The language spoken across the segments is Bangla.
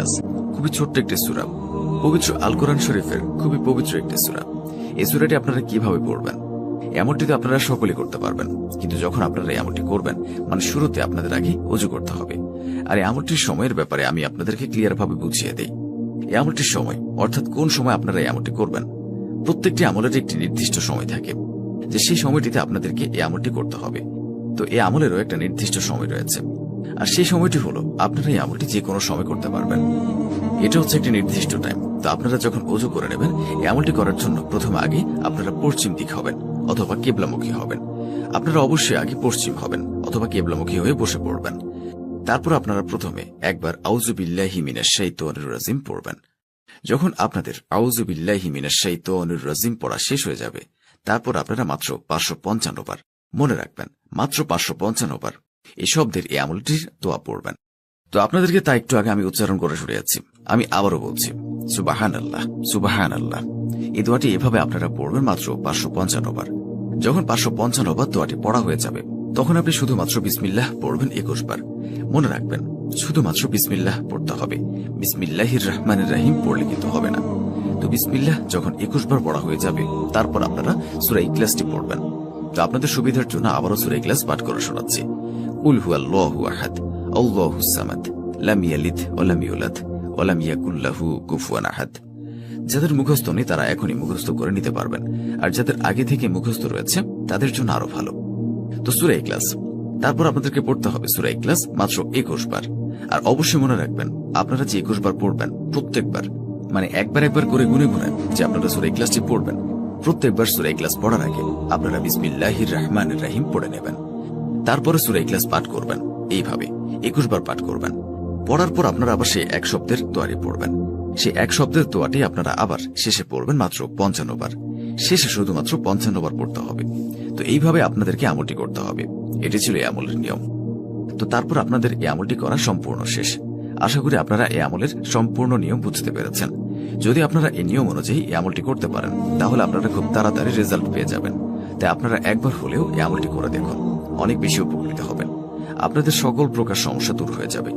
ইখলাস খুবই ছোট্ট একটি সূরা, পবিত্র আল কোরআন শরীফের খুবই পবিত্র একটি সূরা। এই সূরাটি আপনারা কিভাবে পড়বেন? এমনটি তো আপনারা সকলেই করতে পারবেন, কিন্তু যখন আপনারা এই আমলটি করবেন, মানে শুরুতে আপনাদের আগে ওযু করতে হবে। আর এই আমলটির সময়ের ব্যাপারে আমি আপনাদেরকে ক্লিয়ার ভাবে বুঝিয়ে দেই। এই আমলটির সময়, অর্থাৎ কোন সময় আপনারা এই আমলটি করবেন, প্রত্যেকটি আমলের একটি নির্দিষ্ট সময় থাকে, যে সেই সময়টিতে আপনাদেরকে এই আমলটি করতে হবে। তো এই আমলেরও একটা নির্দিষ্ট সময় রয়েছে, আর সেই সময়টি হলো আপনারা এই আমলটি যে কোনো সময় করতে পারবেন। এটা হচ্ছে একটি নির্দিষ্ট টাইম। তো আপনারা যখন ওযু করে নেবেন, এই আমলটি করার জন্য প্রথমে আগে আপনারা পশ্চিম দিক হবেন অথবা কিবলামুখী হবেন। আপনারা অবশ্যই আগে পশ্চিম হবেন অথবা কিবলামুখী হয়ে বসে পড়বেন। তারপর আপনারা প্রথমে একবার আউযু বিল্লাহি মিনাশ শাইতানির রাজিম পড়বেন। যখন আপনাদের আউযু বিল্লাহি মিনাশ শাইতানির রাজিম পড়া শেষ হয়ে যাবে, তারপর আপনারা মাত্র 555 বার, মনে রাখবেন মাত্র 555 বার এই শব্দের এই আমলটির দোয়া পড়বেন। তো আপনাদেরকে তা একটু আগে আমি উচ্চারণ করে শুনিয়েছি, আমি আবারও বলছি, সুবহানাল্লাহ সুবহানাল্লাহ। এই দোয়াটি এভাবে আপনারা পড়বেন মাত্র 555 বার। যখন 555 বার দোয়াটি পড়া হয়ে যাবে, তখন আপনি শুধুমাত্র বিসমিল্লাহ পড়বেন 21 বার। মনে রাখবেন শুধুমাত্র বিসমিল্লাহ পড়তে হবে, বিসমিল্লাহির রহমানির রহিম পড়লে কিন্তু হবে না। তো বিসমিল্লাহ যখন 21 বার পড়া হয়ে যাবে, তারপর আপনারা সূরা ইখলাসটি পড়বেন। তো আপনাদের সুবিধার জন্য আবারও সূরা ইখলাস পাঠ করে শোনাচ্ছি। কুল হুয়াল্লাহু আহাদ আল্লাহুস সামাদ লাম ইয়ালিদ ওয়া লাম ইউলাদ ওয়া লাম ইয়াকুল লাহু কুফুয়ান আহাদ। যাদের মুখস্থ নেই তারা এখনই মুখস্থ করে নিতে পারবেন, আর যাদের আগে থেকে মুখস্থ রয়েছে তাদের জন্য আরো ভালো। তো সূরা ইখলাস, তারপর আপনাদেরকে পড়তে হবে সূরা ইখলাস মাত্র 21 বার। আর অবশ্যই মনে রাখবেন, আপনারা যে 21 বার পড়বেন, প্রত্যেকবার মানে একবার একবার করে গুনে গুনে যে আপনারা সূরা ইখলাসটি পড়বেন, প্রত্যেকবার সূরা ইখলাস পড়ার আগে আপনারা বিসমিল্লাহির রহমানির রহিম পড়ে নেবেন। তারপরে সূরা ইখলাস পাঠ করবেন, এইভাবে 21 বার পাঠ করবেন। পড়ার পর আপনারা আবার সেই এক শব্দের দোয়াটি পড়বেন। সেই এক শব্দের দোয়াটি আপনারা আবার শেষে পড়বেন মাত্র 55 বার। শেষে শুধুমাত্র 55 বার পড়তে হবে। তো এইভাবে আপনাদেরকে আমলটি করতে হবে। এটি ছিল এই আমলের নিয়ম। তো তারপর আপনাদের এই আমলটি করা সম্পূর্ণ শেষ। আশা করি আপনারা এই আমলের সম্পূর্ণ নিয়ম বুঝতে পেরেছেন। যদি আপনারা এই নিয়ম অনুযায়ী এই আমলটি করতে পারেন, তাহলে আপনারা খুব তাড়াতাড়ি রেজাল্ট পেয়ে যাবেন। তাই আপনারা একবার হলেও এই আমলটি করে দেখুন, অনেক বেশি উপকৃত হবেন। আপনাদের সকল প্রকার সমস্যা দূর হয়ে যাবে।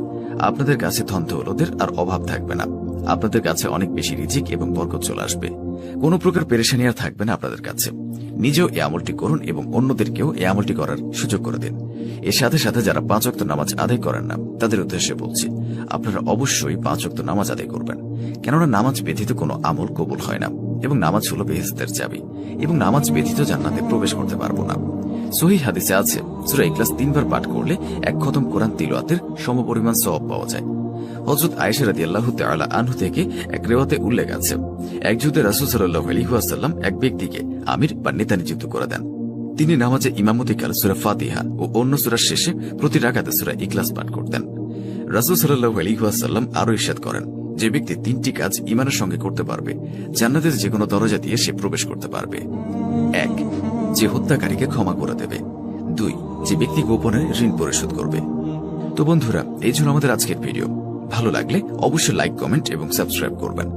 আপনাদের কাছে ধন দৌলতের আর অভাব থাকবে না। আপনাদের কাছে অনেক বেশি রিজিক এবং বরকত চলে আসবে। কোনো প্রকার পেরেশানি আর থাকবে না আপনাদের কাছে। নিজেও এই আমলটি করুন এবং অন্যদেরকেও এই আমলটি করার সুযোগ করে দিন। এর সাথে সাথে যারা 5 ওয়াক্ত নামাজ আদায় করেন না, তাদের উদ্দেশ্যে বলছি, আপনারা অবশ্যই 5 ওয়াক্ত নামাজ আদায় করবেন। কেননা নামাজ ব্যতীত কোনো আমল কবুল হয় না, এবং নামাজ হলো বেহেশতের চাবি, এবং নামাজ ব্যতীত জান্নাতে প্রবেশ করতে পারবো না। সহিহ হাদিসে আছে, সূরা ইখলাস 3 বার পাঠ করলে 1 খতম কোরআন তিলাওয়াতের সমপরিমাণ সওয়াব পাওয়া যায়। হযরত আয়েশা রাদিয়াল্লাহু তাআলা আনহু থেকে এক রিওয়ায়াতে উল্লেখ আছে, এক যুদ্ধে রাসূল সাল্লাল্লাহু আলাইহি ওয়াসাল্লাম এক ব্যক্তিকে আমির বা নেতা নিযুক্ত করে দেন। তিনি নামাজে ইমামতি কাল সূরা ফাতিহা ও অন্য সূরার শেষে প্রতি রাকাতে সূরা ইখলাস পাঠ করতেন। রাসূল সাল্লাল্লাহু আলাইহি ওয়াসাল্লাম আরো ইরশাদ করেন, যে ব্যক্তি 3টি কাজ ঈমানের সঙ্গে করতে পারবে, জান্নাতের যে কোনো দরজা দিয়ে সে প্রবেশ করতে পারবে। 1. যে হত্যাকারীকে ক্ষমা করে দেবে। 2. যে ব্যক্তি গোপনে ঋণ পরিশোধ করবে। তো বন্ধুরা, এই ছিল আমাদের আজকের ভিডিও। ভালো লাগলে অবশ্যই লাইক, কমেন্ট এবং সাবস্ক্রাইব করবেন।